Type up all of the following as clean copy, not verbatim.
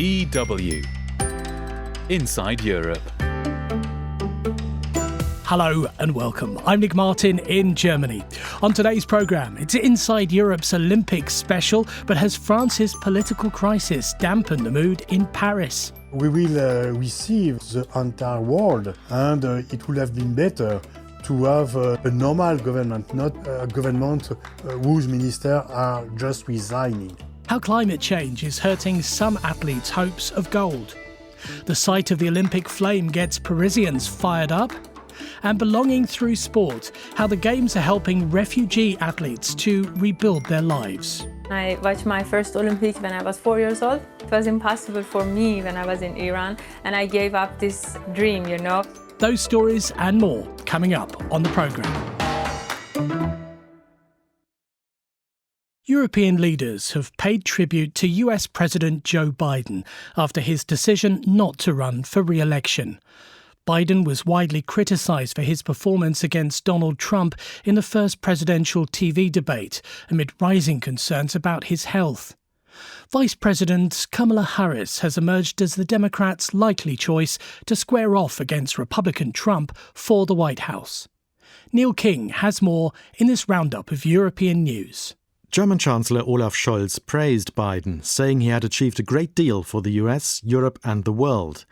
DW Inside Europe. Hello and welcome. I'm Nick Martin in Germany. On today's programme, it's Inside Europe's Olympics special, but has France's political crisis dampened the mood in Paris? We will receive the entire world, and it would have been better to have a normal government, not a government whose ministers are just resigning. How climate change is hurting some athletes' hopes of gold. The sight of the Olympic flame gets Parisians fired up. And belonging through sport, how the Games are helping refugee athletes to rebuild their lives. I watched my first Olympics when I was 4 years old. It was impossible for me when I was in Iran, and I gave up this dream, Those stories and more coming up on the programme. European leaders have paid tribute to US President Joe Biden after his decision not to run for re-election. Biden was widely criticised for his performance against Donald Trump in the first presidential TV debate, amid rising concerns about his health. Vice President Kamala Harris has emerged as the Democrats' likely choice to square off against Republican Trump for the White House. Neil King has more in this roundup of European news. German Chancellor Olaf Scholz praised Biden, saying he had achieved a great deal for the US, Europe and the world.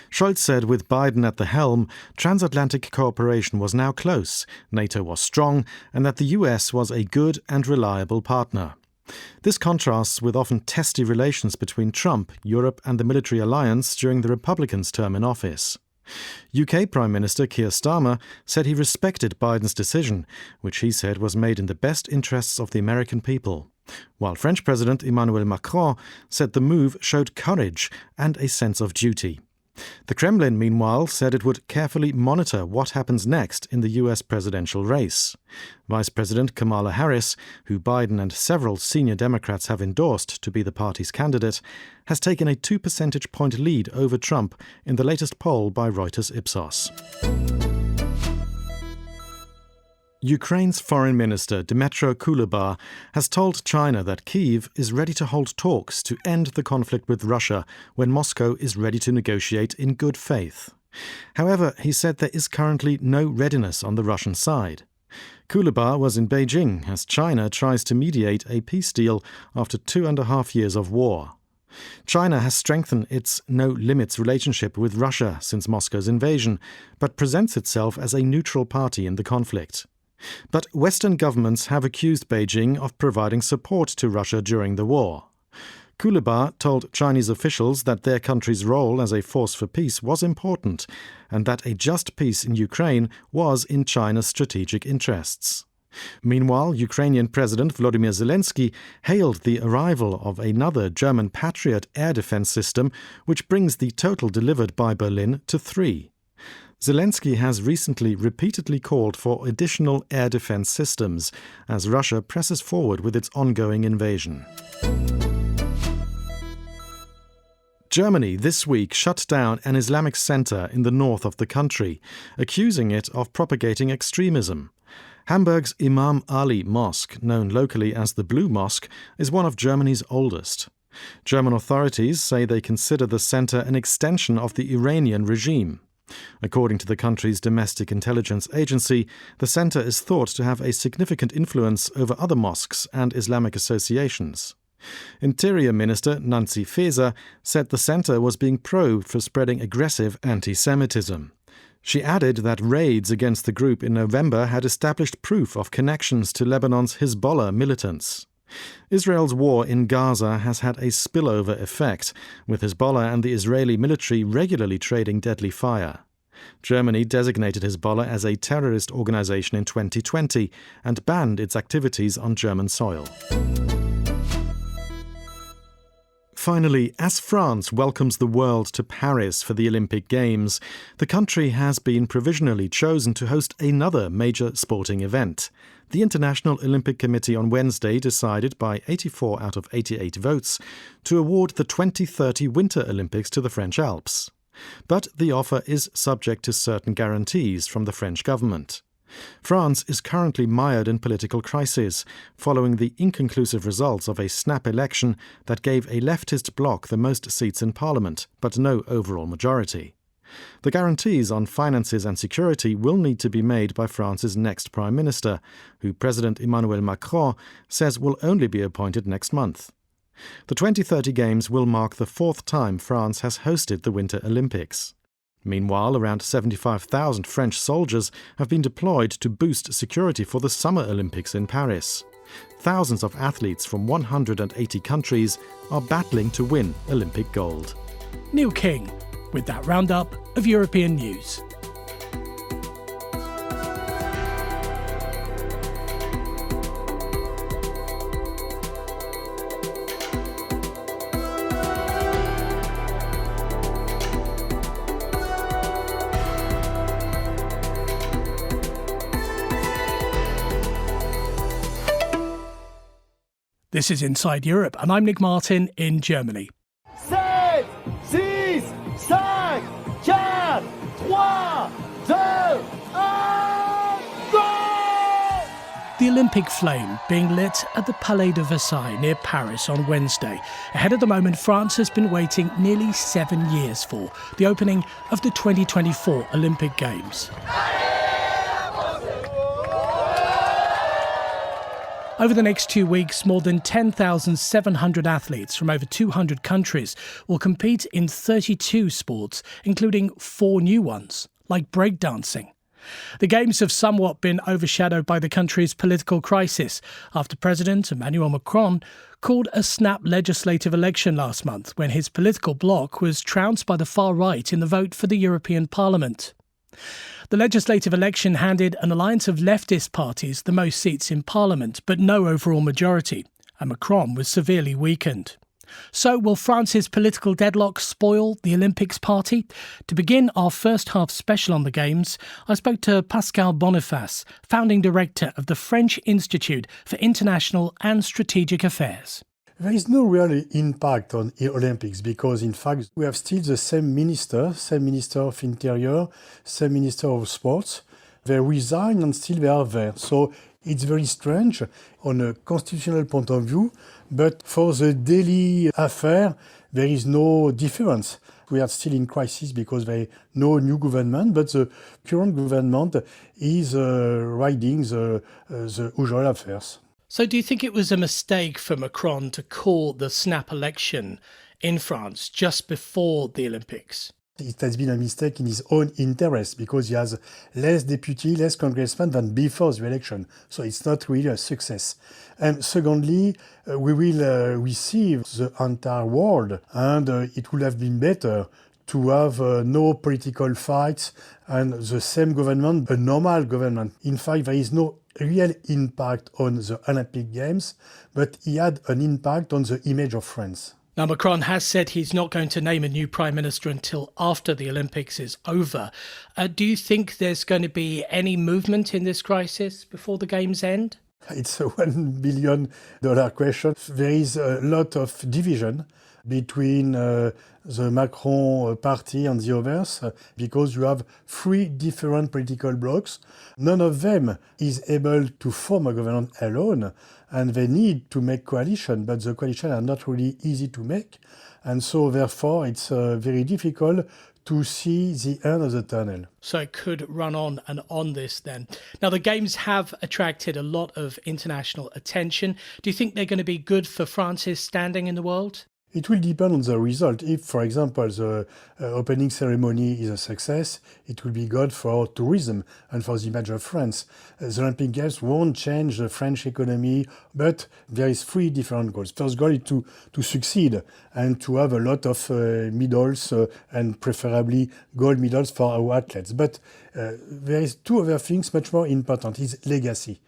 Scholz said with Biden at the helm, transatlantic cooperation was now close, NATO was strong, and that the US was a good and reliable partner. This contrasts with often testy relations between Trump, Europe and the military alliance during the Republicans' term in office. UK Prime Minister Keir Starmer said he respected Biden's decision, which he said was made in the best interests of the American people, while French President Emmanuel Macron said the move showed courage and a sense of duty. The Kremlin, meanwhile, said it would carefully monitor what happens next in the US presidential race. Vice President Kamala Harris, who Biden and several senior Democrats have endorsed to be the party's candidate, has taken a 2 percentage point lead over Trump in the latest poll by Reuters Ipsos. Ukraine's Foreign Minister Dmytro Kuleba has told China that Kyiv is ready to hold talks to end the conflict with Russia when Moscow is ready to negotiate in good faith. However, he said there is currently no readiness on the Russian side. Kuleba was in Beijing as China tries to mediate a peace deal after 2.5 years of war. China has strengthened its no-limits relationship with Russia since Moscow's invasion, but presents itself as a neutral party in the conflict. But Western governments have accused Beijing of providing support to Russia during the war. Kuleba told Chinese officials that their country's role as a force for peace was important and that a just peace in Ukraine was in China's strategic interests. Meanwhile, Ukrainian President Volodymyr Zelensky hailed the arrival of another German Patriot air defense system, which brings the total delivered by Berlin to 3. Zelensky has recently repeatedly called for additional air defense systems as Russia presses forward with its ongoing invasion. Germany this week shut down an Islamic center in the north of the country, accusing it of propagating extremism. Hamburg's Imam Ali Mosque, known locally as the Blue Mosque, is one of Germany's oldest. German authorities say they consider the center an extension of the Iranian regime. According to the country's domestic intelligence agency, the center is thought to have a significant influence over other mosques and Islamic associations. Interior Minister Nancy Faeser said the center was being probed for spreading aggressive anti-Semitism. She added that raids against the group in November had established proof of connections to Lebanon's Hezbollah militants. Israel's war in Gaza has had a spillover effect, with Hezbollah and the Israeli military regularly trading deadly fire. Germany designated Hezbollah as a terrorist organization in 2020 and banned its activities on German soil. Finally, as France welcomes the world to Paris for the Olympic Games, the country has been provisionally chosen to host another major sporting event. The International Olympic Committee on Wednesday decided by 84 out of 88 votes to award the 2030 Winter Olympics to the French Alps. But the offer is subject to certain guarantees from the French government. France is currently mired in political crisis, following the inconclusive results of a snap election that gave a leftist bloc the most seats in parliament, but no overall majority. The guarantees on finances and security will need to be made by France's next prime minister, who President Emmanuel Macron says will only be appointed next month. The 2030 Games will mark the fourth time France has hosted the Winter Olympics. Meanwhile, around 75,000 French soldiers have been deployed to boost security for the Summer Olympics in Paris. Thousands of athletes from 180 countries are battling to win Olympic gold. Neil King with that roundup of European news. This is Inside Europe, and I'm Nick Martin in Germany. 7, 6, 5, 4, 3, 2, 1, go! The Olympic flame being lit at the Palais de Versailles near Paris on Wednesday, ahead of the moment France has been waiting nearly 7 years for, the opening of the 2024 Olympic Games. Over the next 2 weeks, more than 10,700 athletes from over 200 countries will compete in 32 sports, including 4 new ones, like breakdancing. The Games have somewhat been overshadowed by the country's political crisis after President Emmanuel Macron called a snap legislative election last month when his political bloc was trounced by the far right in the vote for the European Parliament. The legislative election handed an alliance of leftist parties the most seats in Parliament, but no overall majority, and Macron was severely weakened. So will France's political deadlock spoil the Olympics party? To begin our first half special on the Games, I spoke to Pascal Boniface, founding director of the French Institute for International and Strategic Affairs. There is no real impact on the Olympics because, in fact, we have still the same Minister of Interior, same Minister of Sports. They resign and still they are there. So it's very strange on a constitutional point of view, but for the daily affair, there is no difference. We are still in crisis because there is no new government, but the current government is riding the usual affairs. So do you think it was a mistake for Macron to call the snap election in France just before the Olympics? It has been a mistake in his own interest because he has less deputy, less congressmen than before the election. So it's not really a success. And secondly, we will receive the entire world, and it would have been better to have no political fights and the same government, a normal government. In fact, there is no real impact on the Olympic Games, but he had an impact on the image of France. Now, Macron has said he's not going to name a new prime minister until after the Olympics is over. Do you think there's going to be any movement in this crisis before the Games end? It's a $1 billion question. There is a lot of division between the Macron party and the others because you have 3 different political blocs. None of them is able to form a government alone, and they need to make coalition, but the coalition are not really easy to make. And so therefore it's very difficult to see the end of the tunnel. So it could run on and on this then. Now, the Games have attracted a lot of international attention. Do you think they're going to be good for France's standing in the world? It will depend on the result. If, for example, the opening ceremony is a success, it will be good for tourism and for the image of France. The Olympic Games won't change the French economy, but there is 3 different goals. First goal is to succeed and to have a lot of medals and preferably gold medals for our athletes. But there is 2 other things much more important, is legacy.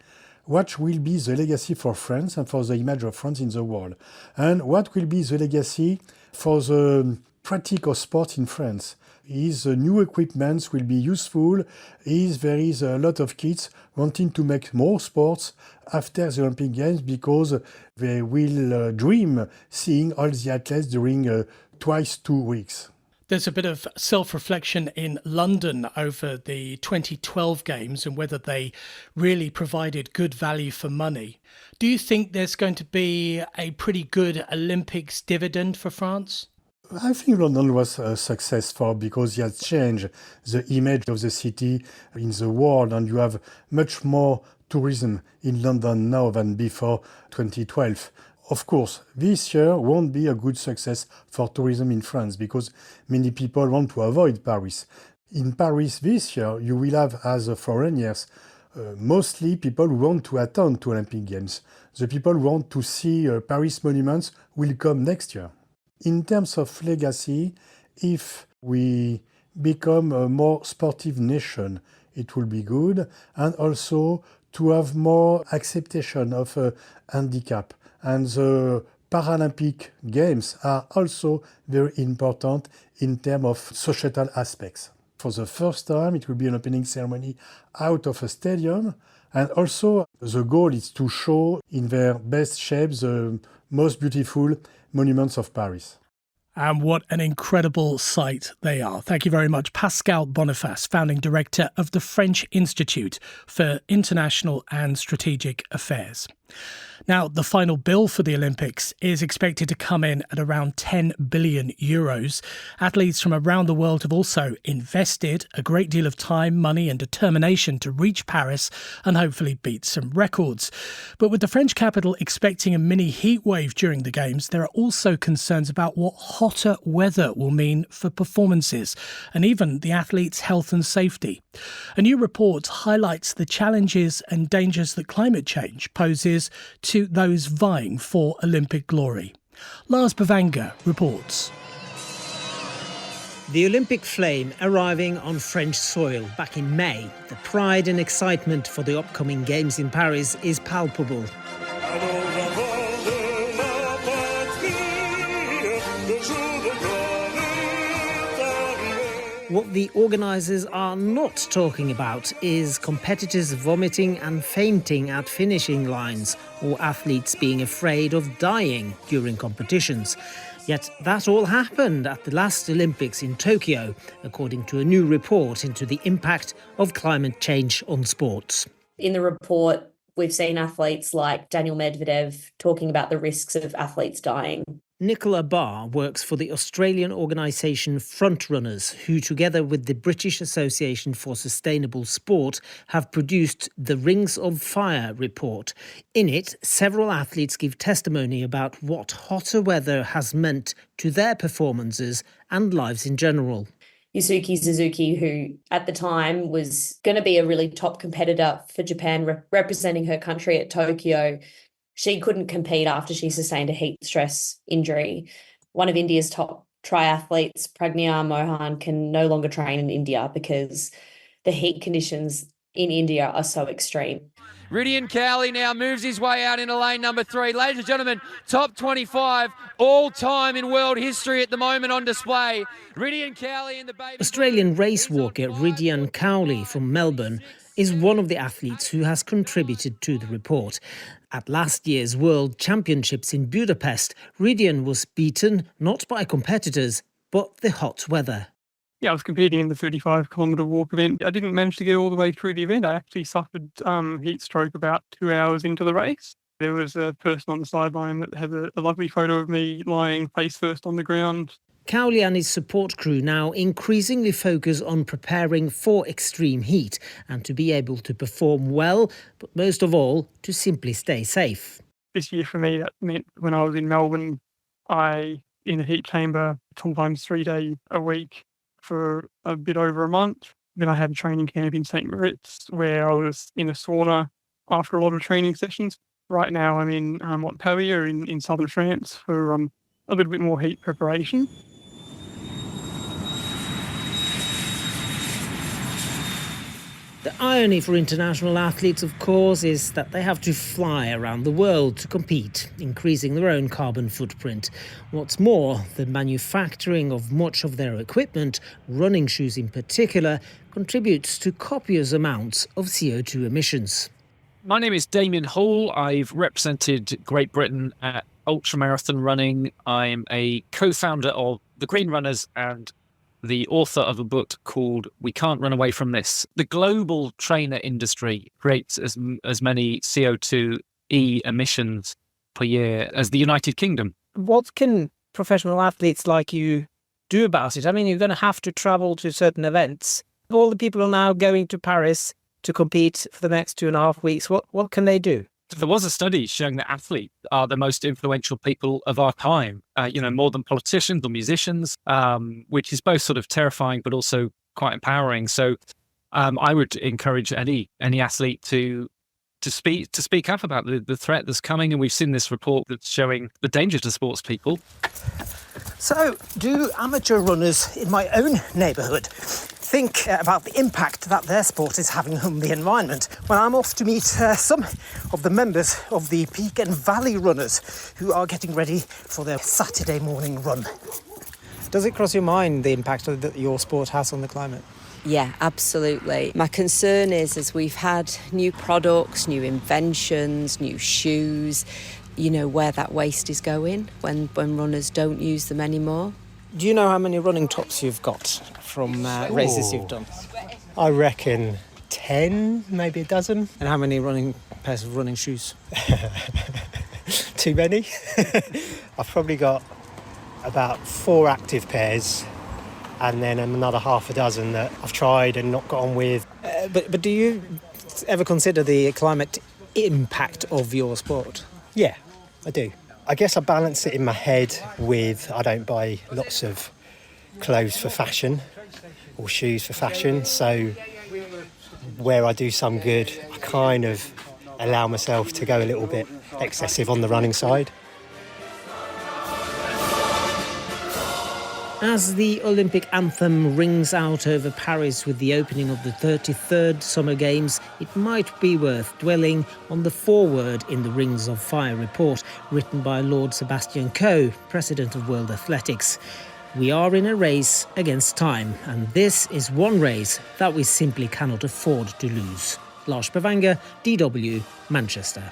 What will be the legacy for France and for the image of France in the world? And what will be the legacy for the practice of sport in France? Is the new equipment will be useful? Is there is a lot of kids wanting to make more sports after the Olympic Games because they will dream seeing all the athletes during twice 2 weeks? There's a bit of self-reflection in London over the 2012 games and whether they really provided good value for money. Do you think there's going to be a pretty good Olympics dividend for France? I think London was successful because it has changed the image of the city in the world, and you have much more tourism in London now than before 2012. Of course, this year won't be a good success for tourism in France because many people want to avoid Paris. In Paris this year, you will have, as foreigners, mostly people who want to attend to Olympic Games. The people who want to see Paris monuments will come next year. In terms of legacy, if we become a more sportive nation, it will be good, and also to have more acceptation of handicap. And the Paralympic Games are also very important in terms of societal aspects. For the first time, it will be an opening ceremony out of a stadium. And also, the goal is to show in their best shape the most beautiful monuments of Paris. And what an incredible sight they are. Thank you very much, Pascal Boniface, founding director of the French Institute for International and Strategic Affairs. Now, the final bill for the Olympics is expected to come in at around 10 billion euros. Athletes from around the world have also invested a great deal of time, money and determination to reach Paris and hopefully beat some records. But with the French capital expecting a mini heat wave during the Games, there are also concerns about what hotter weather will mean for performances and even the athletes' health and safety. A new report highlights the challenges and dangers that climate change poses to those vying for Olympic glory. Lars Bavanger reports. The Olympic flame arriving on French soil back in May. The pride and excitement for the upcoming Games in Paris is palpable. What the organisers are not talking about is competitors vomiting and fainting at finishing lines or athletes being afraid of dying during competitions. Yet that all happened at the last Olympics in Tokyo, according to a new report into the impact of climate change on sports. In the report, we've seen athletes like Daniel Medvedev talking about the risks of athletes dying. Nicola Barr works for the Australian organisation Frontrunners, who together with the British Association for Sustainable Sport have produced the Rings of Fire report. In it, several athletes give testimony about what hotter weather has meant to their performances and lives in general. Yusuke Suzuki, who at the time was going to be a really top competitor for Japan, representing her country at Tokyo, she couldn't compete after she sustained a heat stress injury. One of India's top triathletes, Pragya Mohan, can no longer train in India because the heat conditions in India are so extreme. Rydian Cowley now moves his way out into lane number 3. Ladies and gentlemen, top 25 all-time in world history at the moment on display. Rydian Cowley in the baby... Australian race walker Rydian Cowley from Melbourne is one of the athletes who has contributed to the report. At last year's World Championships in Budapest, Rydian was beaten not by competitors, but the hot weather. Yeah, I was competing in the 35-kilometre walk event. I didn't manage to get all the way through the event. I actually suffered heat stroke about 2 hours into the race. There was a person on the sideline that had a lovely photo of me lying face first on the ground. Cowley and his support crew now increasingly focus on preparing for extreme heat and to be able to perform well, but most of all, to simply stay safe. This year for me, that meant when I was in Melbourne, in a heat chamber, sometimes 3 days a week for a bit over a month. Then I had a training camp in St. Moritz where I was in a sauna after a lot of training sessions. Right now I'm in Montpellier in southern France for a little bit more heat preparation. The irony for international athletes, of course, is that they have to fly around the world to compete, increasing their own carbon footprint. What's more, the manufacturing of much of their equipment, running shoes in particular, contributes to copious amounts of CO2 emissions. My name is Damien Hall. I've represented Great Britain at ultramarathon running. I'm a co-founder of the Green Runners and the author of a book called We Can't Run Away From This. The global trainer industry creates as many CO2e emissions per year as the United Kingdom. What can professional athletes like you do about it? I mean, you're going to have to travel to certain events. All the people are now going to Paris to compete for the next 2.5 weeks. What can they do? There was a study showing that athletes are the most influential people of our time, more than politicians or musicians, which is both sort of terrifying but also quite empowering. So I would encourage any athlete to speak up about the threat that's coming. And we've seen this report that's showing the danger to sports people. So, do amateur runners in my own neighbourhood think about the impact that their sport is having on the environment when I'm off to meet some of the members of the Peak and Valley runners who are getting ready for their Saturday morning run? Does it cross your mind the impact that your sport has on the climate? Yeah, absolutely. My concern is as we've had new products, new inventions, new shoes, where that waste is going when runners don't use them anymore. Do you know how many running tops you've got from races you've done? I reckon 10, maybe a dozen. And how many pairs of running shoes? Too many. I've probably got about 4 active pairs and then another half a dozen that I've tried and not got on with. But do you ever consider the climate impact of your sport? Yeah, I do. I guess I balance it in my head with I don't buy lots of clothes for fashion or shoes for fashion. So where I do some good, I kind of allow myself to go a little bit excessive on the running side. As the Olympic anthem rings out over Paris with the opening of the 33rd Summer Games, it might be worth dwelling on the foreword in the Rings of Fire report, written by Lord Sebastian Coe, President of World Athletics. We are in a race against time, and this is one race that we simply cannot afford to lose. Lars Bavanger, DW, Manchester.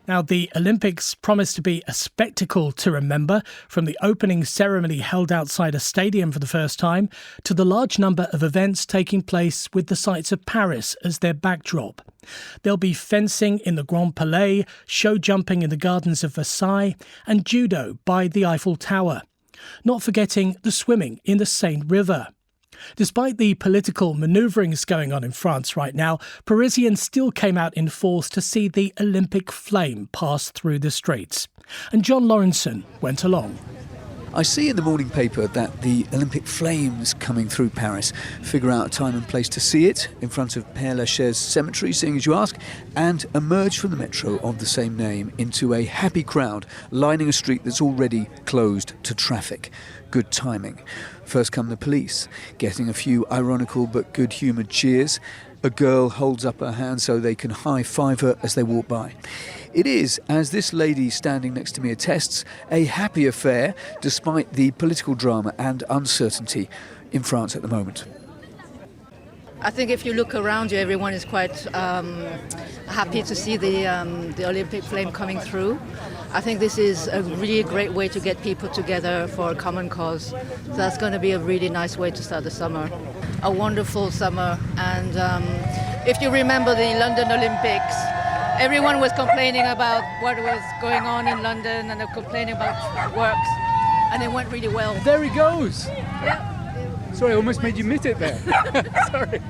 Now, the Olympics promised to be a spectacle to remember, from the opening ceremony held outside a stadium for the first time to the large number of events taking place with the sights of Paris as their backdrop. There'll be fencing in the Grand Palais, show jumping in the gardens of Versailles, and judo by the Eiffel Tower. Not forgetting the swimming in the Seine River. Despite the political manoeuvrings going on in France right now, Parisians still came out in force to see the Olympic flame pass through the streets. And John Lawrenson went along. I see in the morning paper that the Olympic flames coming through Paris. Figure out a time and place to see it in front of Père Lachaise Cemetery, seeing as you ask, and emerge from the metro of the same name into a happy crowd lining a street that's already closed to traffic. Good timing. First come the police, getting a few ironical but good-humoured cheers. A girl holds up her hand so they can high-five her as they walk by. It is, as this lady standing next to me attests, a happy affair despite the political drama and uncertainty in France at the moment. I think if you look around you, everyone is quite happy to see the Olympic flame coming through. I think this is a really great way to get people together for a common cause. So that's going to be a really nice way to start the summer. A wonderful summer. And if you remember the London Olympics, everyone was complaining about what was going on in London and they're complaining about works. And it went really well. There he goes. Yeah. Sorry, I almost made you miss it there. Sorry.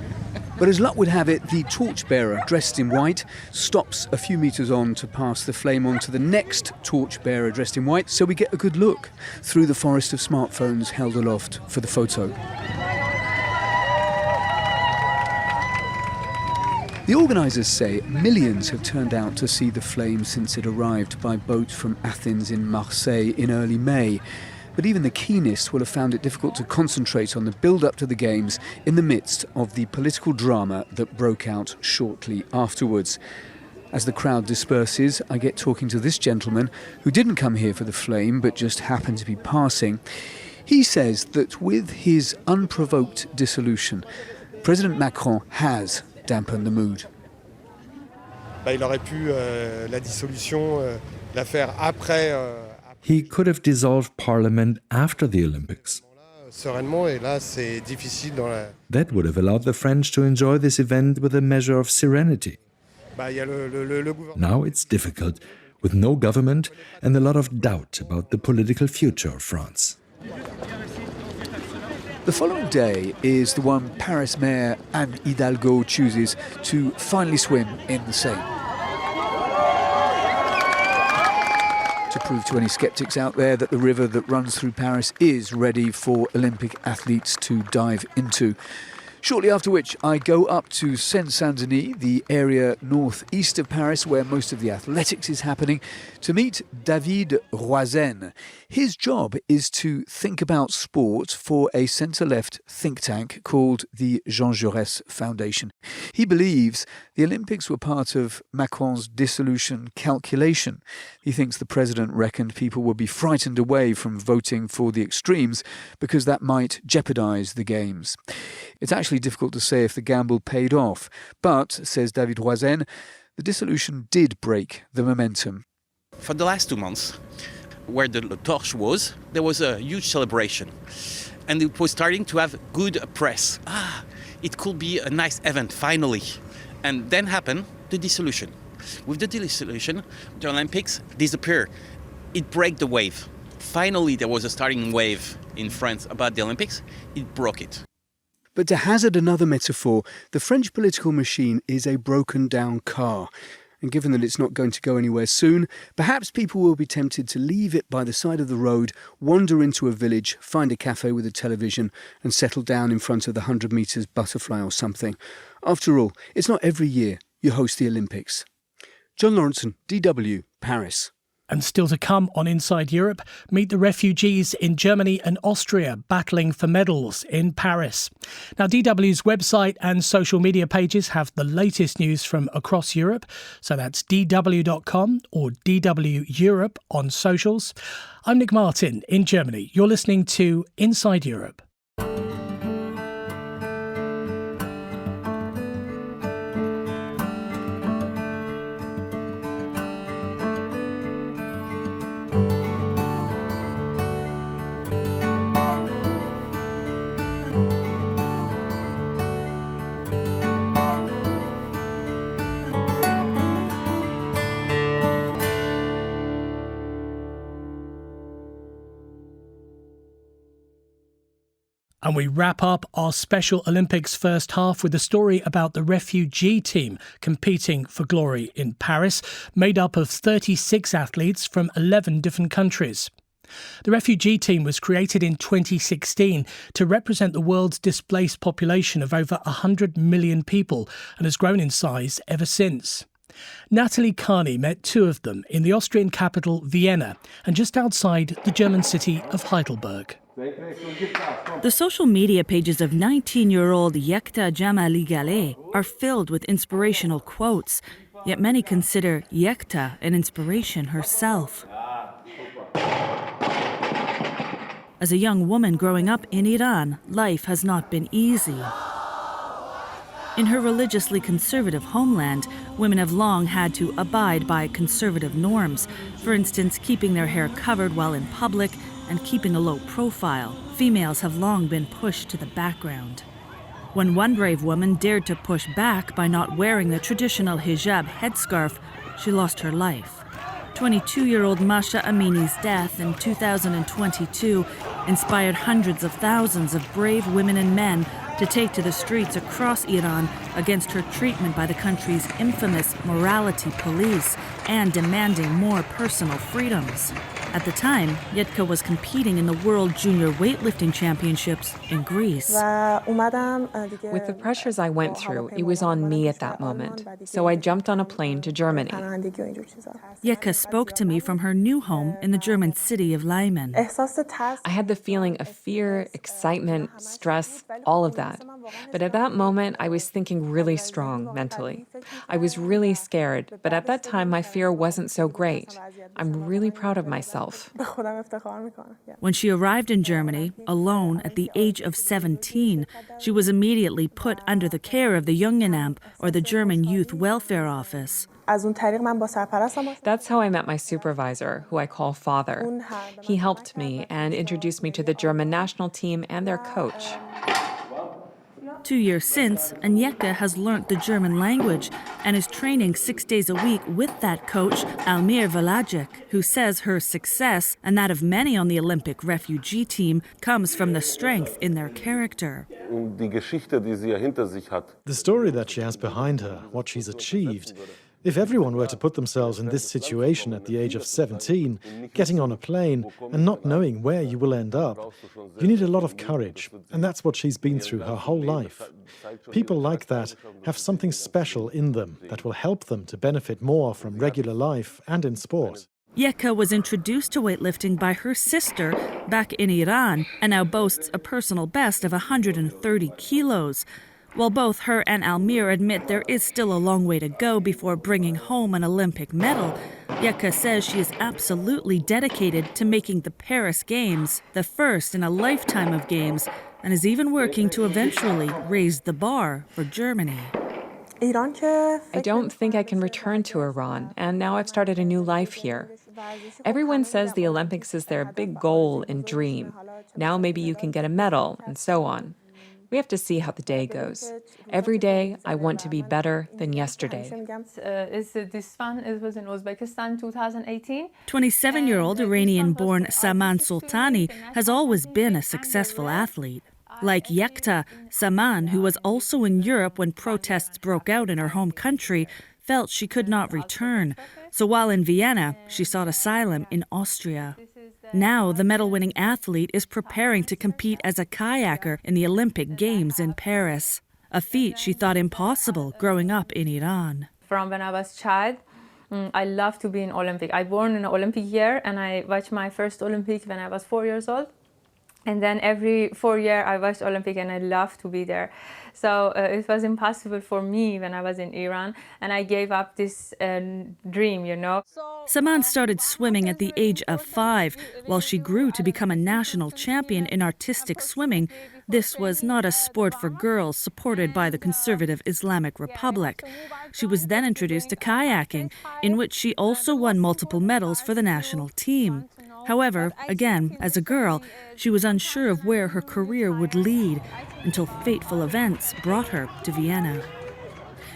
But as luck would have it, the torchbearer, dressed in white, stops a few metres on to pass the flame on to the next torchbearer dressed in white, so we get a good look through the forest of smartphones held aloft for the photo. The organisers say millions have turned out to see the flame since it arrived by boat from Athens in Marseille in early May. But even the keenest will have found it difficult to concentrate on the build-up to the Games in the midst of the political drama that broke out shortly afterwards. As the crowd disperses, I get talking to this gentleman who didn't come here for the flame but just happened to be passing. He says that with his unprovoked dissolution, President Macron has dampened the mood. il aurait pu la dissolution la faire après. He could have dissolved parliament after the Olympics. Sereinement, et là, c'est difficile dans la. That would have allowed the French to enjoy this event with a measure of serenity. Il y a le gouvernement. Now it's difficult, with no government and a lot of doubt about the political future of France. The following day is the one Paris Mayor Anne Hidalgo chooses to finally swim in the Seine. To prove to any sceptics out there that the river that runs through Paris is ready for Olympic athletes to dive into. Shortly after which, I go up to Seine-Saint-Denis, the area northeast of Paris where most of the athletics is happening, to meet David Roizen. His job is to think about sport for a centre-left think tank called the Jean Jaurès Foundation. He believes the Olympics were part of Macron's dissolution calculation. He thinks the president reckoned people would be frightened away from voting for the extremes because that might jeopardise the games. It's actually difficult to say if the gamble paid off, but, says David Roizen, the dissolution did break the momentum. For the last 2 months, where the torch was, there was a huge celebration. And it was starting to have good press. It could be a nice event, finally. And then happened the dissolution. With the dissolution, the Olympics disappeared. It broke the wave. Finally, there was a starting wave in France about the Olympics. It broke it. But to hazard another metaphor, the French political machine is a broken down car. And given that it's not going to go anywhere soon, perhaps people will be tempted to leave it by the side of the road, wander into a village, find a cafe with a television and settle down in front of the 100 metres butterfly or something. After all, it's not every year you host the Olympics. John Lawrenson, DW, Paris. And still to come on Inside Europe, meet the refugees in Germany and Austria battling for medals in Paris. Now, DW's website and social media pages have the latest news from across Europe. So that's dw.com or DW Europe on socials. I'm Nick Martin in Germany. You're listening to Inside Europe. And we wrap up our Special Olympics first half with a story about the refugee team competing for glory in Paris, made up of 36 athletes from 11 different countries. The refugee team was created in 2016 to represent the world's displaced population of over 100 million people and has grown in size ever since. Natalie Carney met two of them in the Austrian capital Vienna and just outside the German city of Heidelberg. The social media pages of 19-year-old Yekta Jamali-Galeh are filled with inspirational quotes, yet many consider Yekta an inspiration herself. As a young woman growing up in Iran, life has not been easy. In her religiously conservative homeland, women have long had to abide by conservative norms, for instance, keeping their hair covered while in public and keeping a low profile. Females have long been pushed to the background. When one brave woman dared to push back by not wearing the traditional hijab headscarf, she lost her life. 22-year-old Masha Amini's death in 2022 inspired hundreds of thousands of brave women and men to take to the streets across Iran against her treatment by the country's infamous morality police and demanding more personal freedoms. At the time, Yetka was competing in the World Junior Weightlifting Championships in Greece. With the pressures I went through, it was on me at that moment. So I jumped on a plane to Germany. Yetka spoke to me from her new home in the German city of Leimen. I had the feeling of fear, excitement, stress, all of that. But at that moment, I was thinking really strong mentally. I was really scared, but at that time, my fear wasn't so great. I'm really proud of myself. When she arrived in Germany, alone at the age of 17, she was immediately put under the care of the Jungenamt, or the German Youth Welfare Office. That's how I met my supervisor, who I call Father. He helped me and introduced me to the German national team and their coach. 2 years since, Anyeka has learnt the German language and is training 6 days a week with that coach, Almir Velajek, who says her success, and that of many on the Olympic refugee team, comes from the strength in their character. The story that she has behind her, what she's achieved. If everyone were to put themselves in this situation at the age of 17, getting on a plane and not knowing where you will end up, you need a lot of courage, and that's what she's been through her whole life. People like that have something special in them that will help them to benefit more from regular life and in sport. Yeka was introduced to weightlifting by her sister back in Iran and now boasts a personal best of 130 kilos. While both her and Almir admit there is still a long way to go before bringing home an Olympic medal, Yeka says she is absolutely dedicated to making the Paris Games the first in a lifetime of games and is even working to eventually raise the bar for Germany. I don't think I can return to Iran, and now I've started a new life here. Everyone says the Olympics is their big goal and dream. Now maybe you can get a medal, and so on. We have to see how the day goes. Every day, I want to be better than yesterday. This one, it was in Uzbekistan 2018. 27-year-old Iranian-born Saman Soltani has always been a successful athlete. Like Yekta, Saman, who was also in Europe when protests broke out in her home country, felt she could not return. So while in Vienna, she sought asylum in Austria. Now, the medal-winning athlete is preparing to compete as a kayaker in the Olympic Games in Paris, a feat she thought impossible growing up in Iran. From when I was a child, I loved to be in Olympic. I born in an Olympic year, and I watched my first Olympic when I was 4 years old. And then every 4 years I watched Olympic, and I loved to be there. So it was impossible for me when I was in Iran, and I gave up this dream, you know. Saman started swimming at the age of 5. While she grew to become a national champion in artistic swimming, this was not a sport for girls supported by the conservative Islamic Republic. She was then introduced to kayaking, in which she also won multiple medals for the national team. However, again, as a girl, she was unsure of where her career would lead until fateful events brought her to Vienna.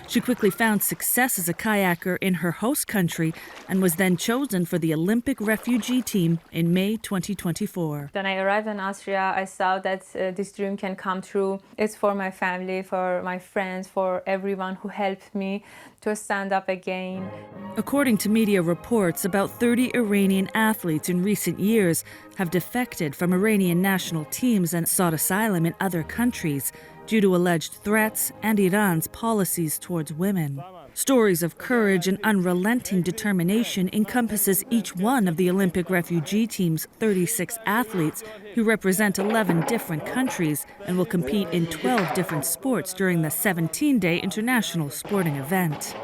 She quickly found success as a kayaker in her host country and was then chosen for the Olympic refugee team in May 2024. When I arrived in Austria, I saw that this dream can come true. It's for my family, for my friends, for everyone who helped me to stand up again. According to media reports, about 30 Iranian athletes in recent years have defected from Iranian national teams and sought asylum in other countries due to alleged threats and Iran's policies towards women. Stories of courage and unrelenting determination encompasses each one of the Olympic refugee team's 36 athletes who represent 11 different countries and will compete in 12 different sports during the 17-day international sporting event.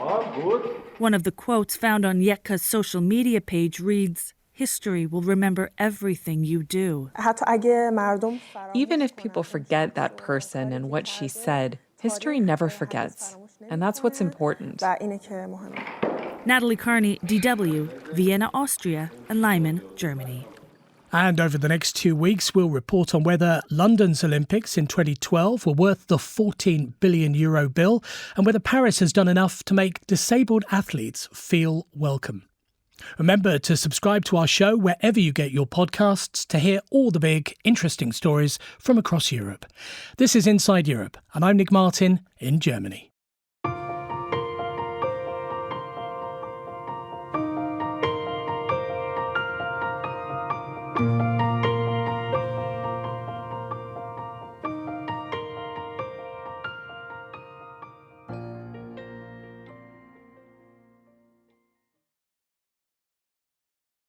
One of the quotes found on Yekka's social media page reads, "History will remember everything you do." Even if people forget that person and what she said, history never forgets. And that's what's important. Natalie Carney, DW, Vienna, Austria, and Leimen, Germany. And over the next 2 weeks, we'll report on whether London's Olympics in 2012 were worth the €14 billion bill and whether Paris has done enough to make disabled athletes feel welcome. Remember to subscribe to our show wherever you get your podcasts to hear all the big, interesting stories from across Europe. This is Inside Europe, and I'm Nick Martin in Germany.